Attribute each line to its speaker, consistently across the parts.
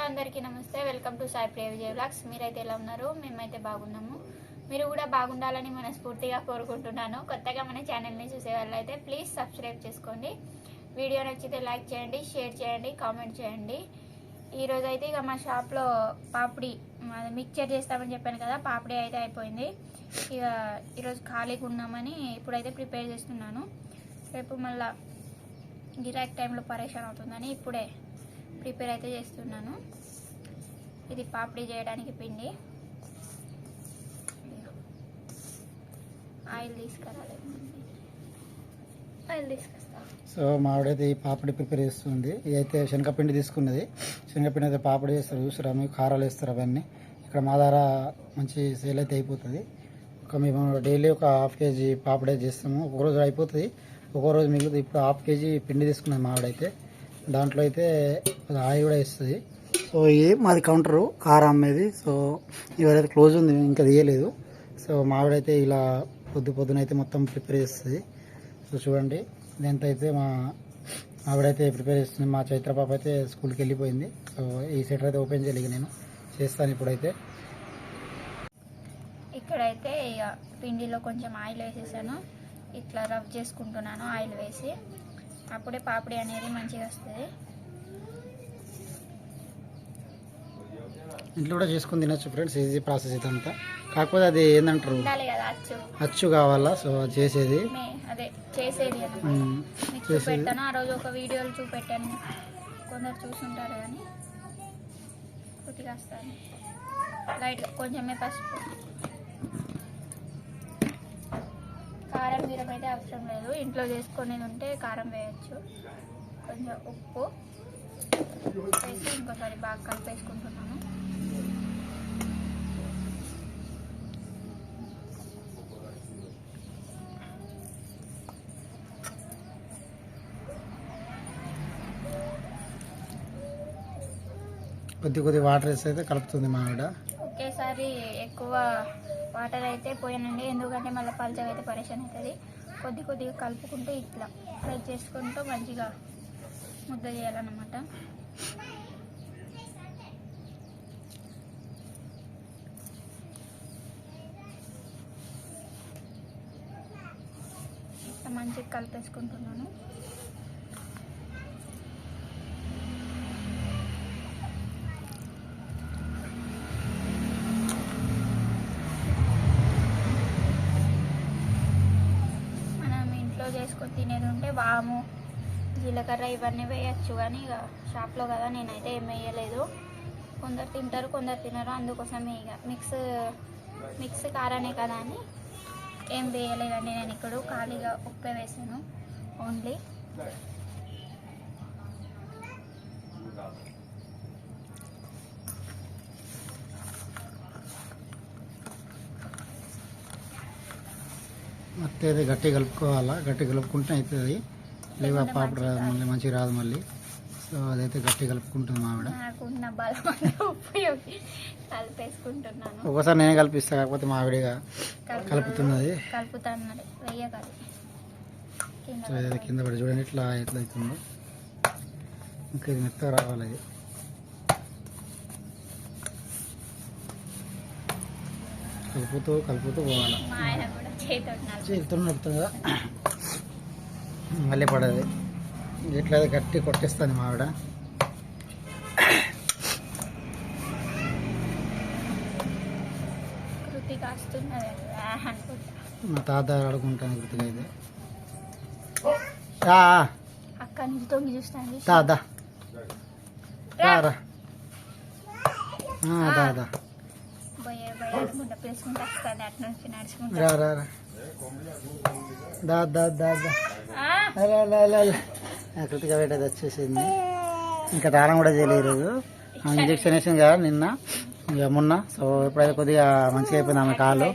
Speaker 1: అందరికీ నమస్తే. Welcome to Sai Priya Vijay vlogs. మీరైతే ఎలా ఉన్నారు? మేమైతే బాగున్నాము. మీరు కూడా బాగుండాలని మనస్ఫూర్తిగా కోరుకుంటున్నాను. కొత్తగా మన ఛానల్ని చూసే వాళ్ళైతే ప్లీజ్ సబ్స్క్రైబ్ చేసుకోండి. వీడియో నచ్చితే లైక్ చేయండి, షేర్ చేయండి, కామెంట్ చేయండి. ఈరోజు అయితే ఇక మా షాప్లో పాపిడి మిక్చర్ చేస్తామని చెప్పాను కదా, పాపిడి అయితే అయిపోయింది. ఇక ఈరోజు ఖాళీగా ఉన్నామని ఇప్పుడైతే ప్రిపేర్ చేస్తున్నాను. రేపు మళ్ళీ గిరాక్ టైంలో పరేషాన్ అవుతుందని ఇప్పుడే ప్రిపేర్ అయితే చేస్తున్నాను. ఇది పాపిడి చేయడానికి పిండి. ఆయిల్ తీసుకురాలి, ఆయిల్ తీసుకొస్తా.
Speaker 2: సో మావిడైతే ఈ పాపిడి ప్రిపేర్ చేస్తుంది. ఇదైతే శనగపిండి తీసుకున్నది. శనగపిండి అయితే పాపిడి చేస్తారు, చూసారా మీకు, కారాలు వేస్తారు అవన్నీ. ఇక్కడ మా దగ్గర మంచి సేల్ అయితే అయిపోతుంది. మేము డైలీ ఒక హాఫ్ కేజీ పాపిడి చేస్తాము. ఒక రోజు అయిపోతుంది, ఒక్కో రోజు మిగులుతుంది. ఇప్పుడు హాఫ్ కేజీ పిండి తీసుకున్నది మావిడైతే. దాంట్లో అయితే ఆయిల్ కూడా వేస్తుంది. సో ఇది మాది కౌంటరు కారం అమ్మేది. సో ఇవాళ క్లోజ్ ఉంది, ఇంకా తీయలేదు. సో మావిడైతే ఇలా పొద్దున అయితే మొత్తం ప్రిపేర్ చేస్తుంది. సో చూడండి, ఇదంతా అయితే ఆవిడైతే ప్రిపేర్ చేస్తుంది. మా చైత్ర పాప అయితే స్కూల్కి వెళ్ళిపోయింది. సో ఈ సెటర్ అయితే ఓపెన్ చేయలేక నేను చేస్తాను ఇప్పుడైతే.
Speaker 1: ఇక్కడైతే ఇక పిండిలో కొంచెం ఆయిల్ వేసేసాను. ఇట్లా రబ్ చేసుకుంటున్నాను ఆయిల్ వేసి. అప్పుడే పాపిడి అనేది మంచిగా వస్తుంది.
Speaker 2: ఇంట్లో కూడా చేసుకుని తినచ్చు ఫ్రెండ్స్, ఈజీ ప్రాసెస్ ఇదంతా. కాకపోతే అది ఏంటంటారు, అచ్చు కావాలా. సో చేసేది
Speaker 1: అదే చేసేది చూపెట్టాను. ఆ రోజు ఒక వీడియోలు చూపెట్టాను, కొందరు చూసుంటారు కానీ కొద్దిగా వస్తాను. లైట్గా కొంచెమే పసుపు, కారం గీరం అయితే అవసరం లేదు. ఇంట్లో చేసుకునేది ఉంటే కారం వేయచ్చు. కొంచెం ఉప్పు వేసి ఇంకోసారి బాగా కలిపేసుకుంటున్నాను.
Speaker 2: కొద్ది వాటర్ వేసి అయితే కలుపుతుంది మా ఆవిడ.
Speaker 1: ఒకేసారి ఎక్కువ వాటర్ అయితే పోయానండి, ఎందుకంటే మళ్ళీ పల్చగా అయితే పరేషాన్ అవుతుంది. కొద్దిగా కలుపుకుంటూ ఇట్లా ఫ్రై చేసుకుంటూ మంచిగా ముద్ద చేయాలన్నమాట. మంచిగా కలిపేసుకుంటున్నాను. చేసుకొని తినేది ఉంటే వాము, జీలకర్ర ఇవన్నీ వేయచ్చు. కానీ ఇక షాప్లో కదా నేనైతే ఏం వేయలేదు. కొందరు తింటారు, కొందరు తినరు. అందుకోసమే ఇక మిక్స్ కారానే కదా అని ఏం వేయలేదండి. నేను ఇక్కడ ఖాళీగా ఉప్పే వేసాను ఓన్లీ.
Speaker 2: మొత్తం అయితే గట్టి కలుపుకోవాలా. గట్టి కలుపుకుంటే అవుతుంది, లేవా పాపడ మళ్ళీ మంచిగా రాదు మళ్ళీ. సో అదైతే గట్టి కలుపుకుంటుంది ఆవిడ. ఒకసారి నేనే కలిపిస్తా, కాకపోతే మా ఆవిడగా కలుపుతున్నది. సో ఏదైతే కింద పడి చూడండి ఎట్లా అవుతుందో. ఇంకా ఇది మెత్తగా రావాలి. ఇది కలుపుతూ పోవాలి. చేతితో నడుతుంది కదా, మళ్ళీ పడదు. ఇట్లా గట్టి కొట్టేస్తుంది మా ఆవిడ. మా తాత ఆడుకుంటాను కృతిగా అయితే. దాదా దాదా కృతిక పెట్టేది వచ్చేసింది. ఇంకా దానం కూడా చేయలేదు ఈరోజు. ఇంజక్షన్ వేసింది కదా నిన్న, ఇక మొన్న. సో ఇప్పుడైతే కొద్దిగా మంచిగా అయిపోయింది. ఆమె కాళ్ళు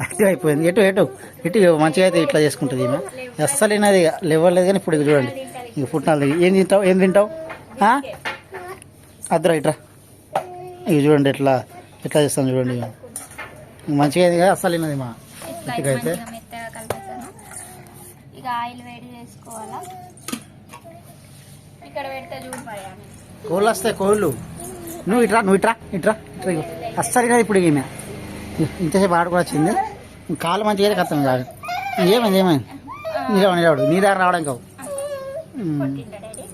Speaker 2: యాక్టివ్ అయిపోయింది. ఇటు మంచిగా అయితే ఇట్లా చేసుకుంటుంది ఈమె. అస్సలు వినది, లేవలేదు. కానీ ఇప్పుడు చూడండి, ఇక పుట్టినాలు ఏం తింటావు అద్దరా ఇట్రా. ఇక చూడండి ఎట్లా చేస్తాను చూడండి. మంచిగా అయింది కదా, అస్సలు వినది మా కృతిక అయితే.
Speaker 1: ఇక ఆయిల్ వేడి చేసుకోవాలా. ఇక్కడ పెడితే చూడు
Speaker 2: కోళ్ళు వస్తాయి, కోళ్ళు నువ్వు ఇట్రా ఇట్రా ఇగో. అస్సలు కాదు ఇప్పుడు ఈమె ఇంతసేపు ఆడుకు వచ్చింది కాలు మంచిగా కత్తాం కాదు. ఏమైంది నిలవడు నీ దగ్గర రావడం కావు
Speaker 1: కొట్టిండా డాడీ?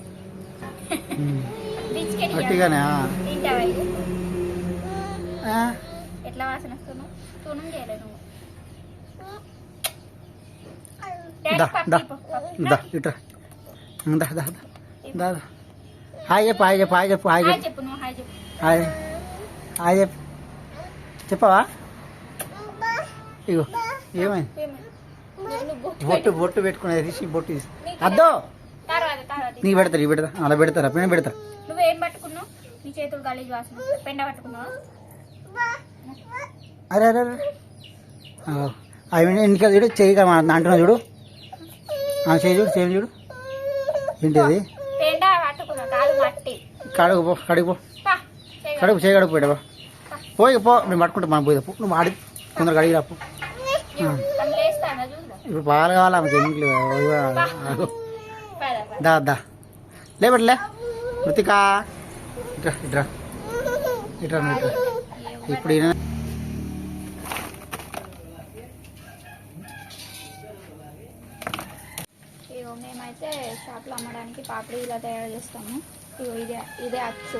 Speaker 1: బిస్కెట్
Speaker 2: గట్టిగానే
Speaker 1: తింటావా ఇది? ఎట్లా వాసన వస్తున్నావు? తుణం చేయలేదు నువ్వు.
Speaker 2: దా
Speaker 1: డాడీ
Speaker 2: దా
Speaker 1: పప్పు పప్పు.
Speaker 2: దా ఇట్రా దా దా దా దా హాయ్ చెప్పు హాయ్ చెప్పు హాయ్ చెప్పు హాయ్
Speaker 1: హాయ్
Speaker 2: చెప్పు
Speaker 1: చెప్పు నువ్వు హాయ్ చెప్పు.
Speaker 2: హాయ్ హాయ్ చెప్పు చెప్పవా ఇగో ఏమైంది
Speaker 1: ఏమైంది? నువ్వు
Speaker 2: బొట్టు పెట్టుకునేది రిషి బొట్టు తీసి అద్దో
Speaker 1: తర్వాత
Speaker 2: నీకు పెడతారు ఇవి పెడతా అలా పెడతారా పెన పెడతారు
Speaker 1: నువ్వేం పట్టుకున్నావు? నీ చేతులు గలీజ్ వాసన వస్తుంది. పెండ పట్టుకున్నావా?
Speaker 2: అరే అరే అవి ఎన్నిక చూడు చెయ్యి అంటున్నా చూడు చేయి చూడు ఏంటిది
Speaker 1: పెండ పట్టుకున్నావు కాదు మట్టి.
Speaker 2: కడుగు పో
Speaker 1: పా, చేయి
Speaker 2: కడుగు చేయి కడుగు పోయావా పో మేము పట్టుకుంటాం మనం పోయి పో నువ్వు ఆడి తొందరగా అడిగి రాపు
Speaker 1: కళ్ళు వేస్తానా చూద్దాం.
Speaker 2: ఇప్పుడు పాలు కావాలి ఆమెకి ఎందుకు
Speaker 1: పద, పద.
Speaker 2: దా లేబట్లే మృతికా ఇట్రా ఇట్రా ఇట్రా ఇట్రా ఇప్పుడు ఈయన
Speaker 1: ఇగో మేమైతే షాప్లో అమ్మడానికి పాపడి ఇలా తయారు చేస్తాము. ఇగో ఇదే అచ్చు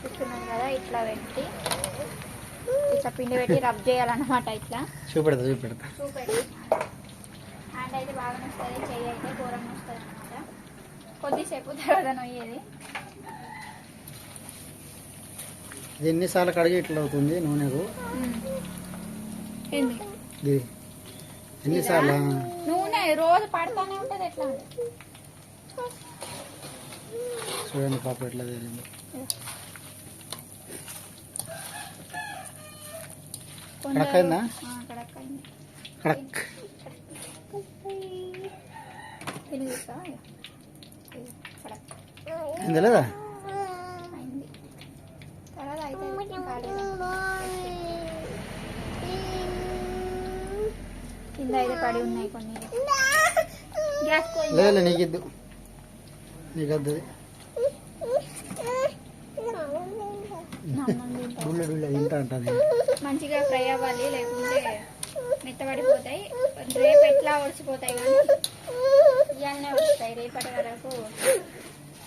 Speaker 1: కూర్చున్నాం కదా, ఇట్లా పెట్టి ఇట్లా పిండి పెట్టి రబ్ చేయాలన్నమాట. ఇట్లా
Speaker 2: చూపెడతా
Speaker 1: చూపెట్టి హ్యాండ్ అయితే బాగా వస్తుంది, చెయ్యి అయితే ఘోరంగా వస్తుంది అనమాట. కొద్దిసేపు తర్వాత నొయ్యేది.
Speaker 2: ఇది ఎన్నిసార్లు కడిగి ఇట్లా అవుతుంది నూనెకు
Speaker 1: ఏంది
Speaker 2: ఇది ఎన్నిసార్లు
Speaker 1: నూనె రోజు పడతానే ఉంటుంది. ఎట్లా
Speaker 2: చూడండి పాప ఎట్లా తేలింది కడక్ అయిందా
Speaker 1: కడక్ అయింది.
Speaker 2: కడక్
Speaker 1: కడక్
Speaker 2: అయిందా లేదా
Speaker 1: అయింది. తర్వాత అయితే కింద అయితే పడి ఉన్నాయి కొన్ని. గ్యాస్ పోయింది.
Speaker 2: లేదు నీకు వద్దు గుళ్ళ తింటా అంటుంది
Speaker 1: మంచిగా ఫ్రై అవ్వాలి, లేకుంటే మెత్తబడిపోతాయి. రేపు ఎట్లా ఒడిచిపోతాయి కానీ ఇవాళనే ఉడుస్తాయి. రేపటి వరకు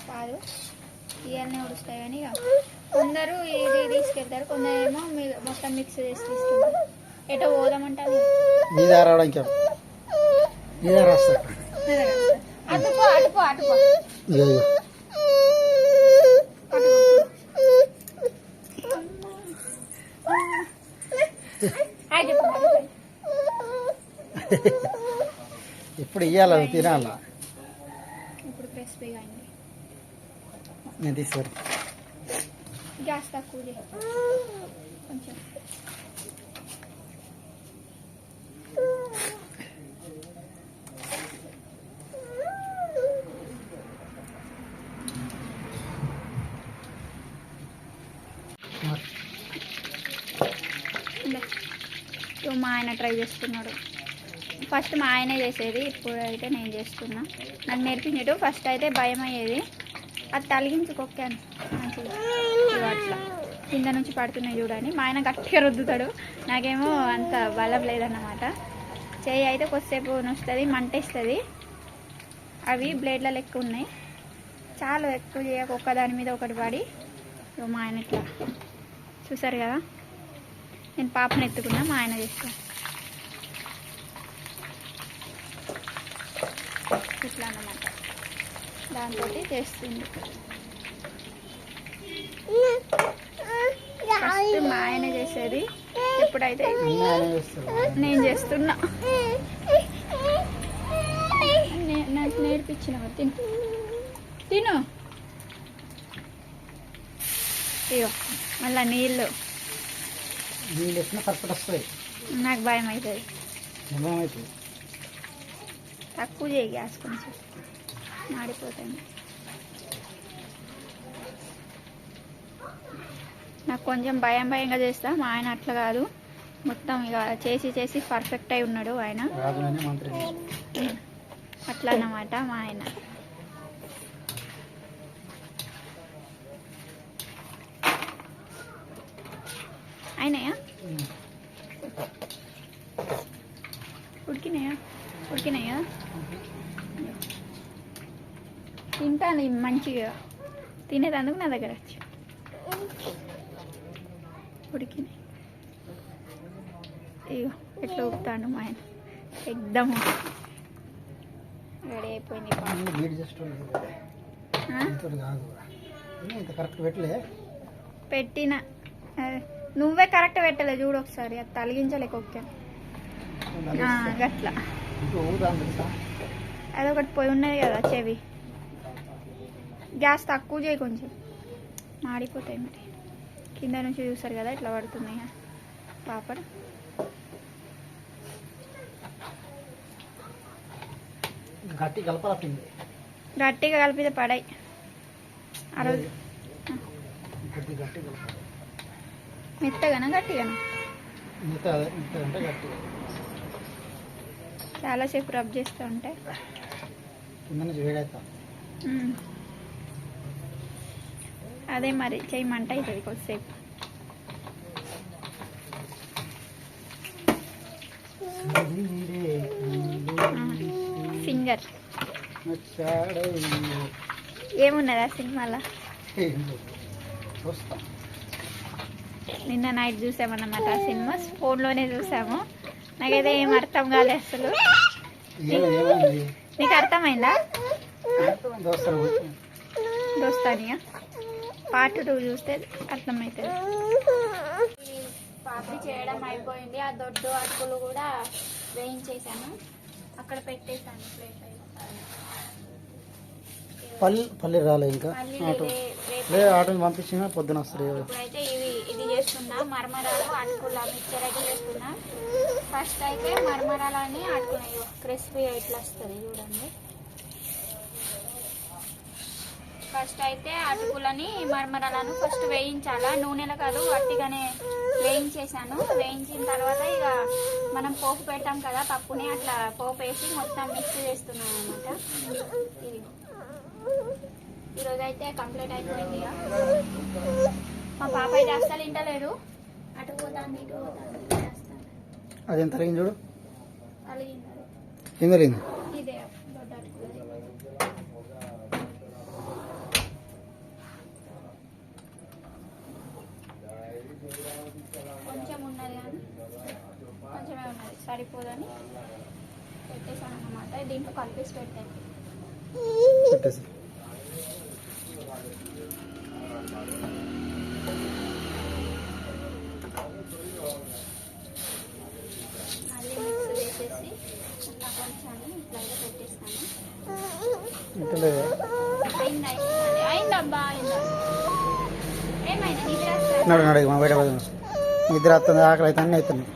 Speaker 1: కాదు, ఇవాళనే ఉడుస్తాయి. కానీ ఇక కొందరు ఇది తీసుకెళ్తారు, కొందరు ఏమో మొత్తం మిక్స్ చేసి తీసుకెళ్తారు. ఎటో పోదామంటారు.
Speaker 2: నీ దగ్గర రావడానికి నీ దగ్గర వస్తా
Speaker 1: అటుపో అటుపో అటుపో
Speaker 2: ఇగో
Speaker 1: హాయ్ చెప్పు.
Speaker 2: ఇప్పుడు ఇయ్యాల తినాలా
Speaker 1: ఇప్పుడు క్రిస్పీగా అయింది.
Speaker 2: నేను తీసుకో
Speaker 1: గ్యాస్ తక్కువ చేయి కొంచెం. మా ఆయన ట్రై చేస్తున్నాడు. ఫస్ట్ మా ఆయనే చేసేది, ఇప్పుడు అయితే నేను చేస్తున్నా. నాకు నేర్పించడు. ఫస్ట్ అయితే భయం అయ్యేది, అది తలిగించుకొక్కాను మంచిగా. ఇగో అట్లా కింద నుంచి పడుతున్నాయి చూడండి. మా ఆయన గట్టిగా రుద్దుతాడు, నాకేమో అంత బలం లేదన్నమాట. చేయి అయితే కొద్దిసేపు నొస్తుంది, మంటేస్తుంది. అవి బ్లేడ్ల లెక్క ఉన్నాయి. చాలా ఎక్కువ చేయక ఒక్కదాని మీద ఒకటి పడి మా ఆయన ఇట్లా చూసారు కదా. నేను పాపను ఎత్తుకున్నా, మా ఆయన చేస్తాను ఇట్లా అన్నమాట. దాంతో చేస్తుంది. ఫస్ట్ మా ఆయన చేసేది, ఎప్పుడైతే నేను చేస్తున్నా. నాకు నేర్పించిన తిను తిను. ఇగో మళ్ళా నీళ్ళు
Speaker 2: కరెక్ట్ వస్తాయి.
Speaker 1: నాకు భయం అవుతుంది.
Speaker 2: ఏమవుతుంది
Speaker 1: తక్కువ చేయి గ్యాస్, కొంచెం మాడిపోతాయి. నాకు కొంచెం భయంగా చేస్తా. మా ఆయన అట్లా కాదు, మొత్తం ఇక చేసి పర్ఫెక్ట్ అయి ఉన్నాడు ఆయన. అట్లా అన్నమాట మా ఆయన. అయినాయా? ఉడికినాయా? తింటాను మంచిగా, తినేదందుకు నా దగ్గర వచ్చి ఉడికినాయి. ఇగో ఎట్లా ఊపుతాడు మా ఆయన, ఎగ్దమ్ రెడీ అయిపోయింది. పెట్టిన నువ్వే కరెక్ట్ పెట్టలే చూడు ఒకసారి, అది తలిగించలేక ఓకే గట్లా. అదొకటి పోయి ఉన్నది కదా చెవి, గ్యాస్ తక్కువ చేయి కొంచెం, మాడిపోతాయి మరి. కింద నుంచి చూసారు కదా ఇట్లా పడుతున్నాయి పాపడ్. గట్టిగా కలిపితే పడాయి ఆ రోజు. మెత్తగానా గట్టిగానా? చాలాసేపు రబ్ చేస్తూ ఉంటే అదే మరి చెయ్యి మంట అవుతుంది కొద్దిసేపు. సింగర్ ఏమున్నదా సినిమాలో? నిన్న నైట్ చూసామన్నమాట ఆ సినిమా, ఫోన్లోనే చూసాము. నాకైతే ఏం అర్థం కాలేదు అసలు. నీకు అర్థమైందా? దోస్తానియా పార్ట్ 2 చూస్తే అర్థమవుతుంది. పాపడి చేయడం అయిపోయింది. ఆ దొడ్డు అటుకులు కూడా వేయించేసాను, అక్కడ పెట్టేసాను ప్లేట్.
Speaker 2: పల్లి రాలే ఇంకా, ఆటో పంపించిన పొద్దున వస్తుంది.
Speaker 1: ఇప్పుడైతే ఇది చేస్తున్నా, మరమరాలు అటుకుల మిక్చర్ అయితే చేస్తున్నా. ఫస్ట్ అయితే మరమరాలని అటుకున్నాయి క్రిస్పీ ఇట్లా వస్తుంది చూడండి. ఫస్ట్ అయితే అటుకులని మరమరాలను ఫస్ట్ వేయించాలా, నూనెలో కాదు వట్టిగానే వేయించేసాను. వేయించిన తర్వాత ఇక మనం పోపు పెడతాం కదా పప్పుని, అట్లా పోపు వేసి మొత్తం మిక్స్ చేస్తున్నాను అనమాట. ఇది ఈరోజు అయితే కంప్లీట్ అయిపోయింది. మా పాప అయితే అస్సలు ఇంటలేదు, అటు పోతాను ఇటు పోతాను.
Speaker 2: అదేం తరిగింది చూడు,
Speaker 1: ఇదే దొడ్డ అటుకులది. కొంచెం ఉన్నది కానీ కొంచెమే ఉన్నది, సరిపోదని పెట్టేసాను అన్నమాట. దీంట్లో కలిపేసి పెట్టాను. మళ్ళీ మిక్స్ చేసేసి ఇట్లా కొంచెం ఇట్లా పెట్టేస్తాను. అయిందబ్బా ఏమైంది? నిద్ర
Speaker 2: వస్తుంది, ఆకలి అయితే అన్నీ అవుతున్నాయి.